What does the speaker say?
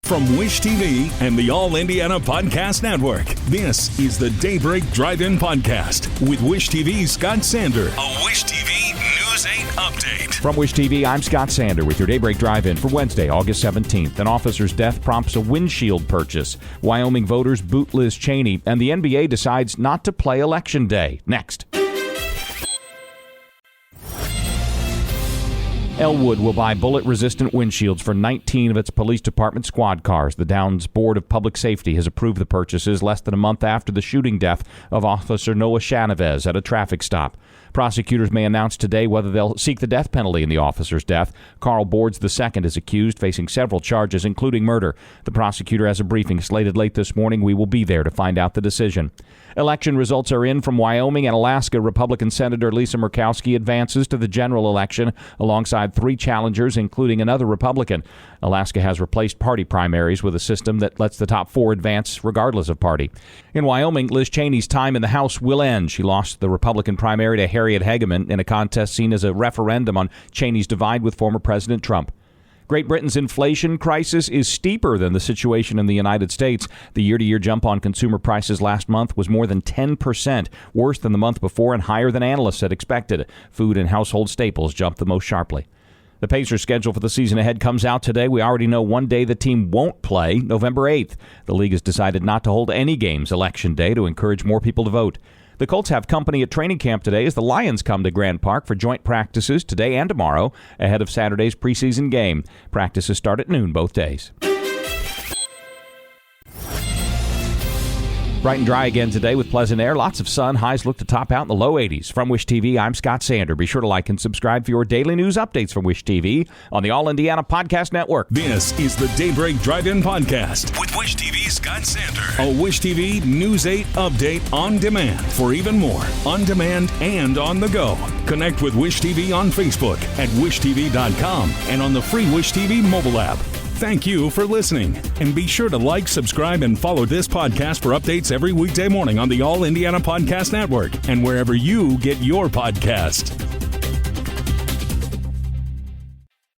From Wish TV and the All Indiana Podcast Network, this is the Daybreak Drive-In Podcast with Wish TV's Scott Sander. A Wish TV News 8 update. From Wish TV, I'm Scott Sander with your Daybreak Drive-In for Wednesday, August 17th. An officer's death prompts a windshield purchase. Wyoming voters boot Liz Cheney, and the NBA decides not to play Election Day. Next. Elwood will buy bullet-resistant windshields for 19 of its police department squad cars. The Downs Board of Public Safety has approved the purchases less than a month after the shooting death of Officer Noah Cheney at a traffic stop. Prosecutors may announce today whether they'll seek the death penalty in the officer's death. Carl Boards II is accused, facing several charges, including murder. The prosecutor has a briefing slated late this morning. We will be there to find out the decision. Election results are in from Wyoming and Alaska. Republican Senator Lisa Murkowski advances to the general election alongside three challengers, including another Republican. Alaska has replaced party primaries with a system that lets the top four advance regardless of party. In Wyoming, Liz Cheney's time in the House will end. She lost the Republican primary to Harriet Hageman in a contest seen as a referendum on Cheney's divide with former President Trump. Great Britain's inflation crisis is steeper than the situation in the United States. The year-to-year jump on consumer prices last month was more than 10%, worse than the month before and higher than analysts had expected. Food and household staples jumped the most sharply. The Pacers' schedule for the season ahead comes out today. We already know one day the team won't play, November 8th. The league has decided not to hold any games Election Day to encourage more people to vote. The Colts have company at training camp today as the Lions come to Grand Park for joint practices today and tomorrow ahead of Saturday's preseason game. Practices start at noon both days. Bright and dry again today with pleasant air. Lots of sun. Highs look to top out in the low 80s. From Wish TV, I'm Scott Sander. Be sure to like and subscribe for your daily news updates from Wish TV on the All Indiana Podcast Network. This is the Daybreak Drive-In Podcast with Wish TV's Scott Sander. A Wish TV News 8 update on demand for even more on demand and on the go. Connect with Wish TV on Facebook at wishtv.com and on the free Wish TV mobile app. Thank you for listening, and be sure to like, subscribe, and follow this podcast for updates every weekday morning on the All Indiana Podcast Network and wherever you get your podcast.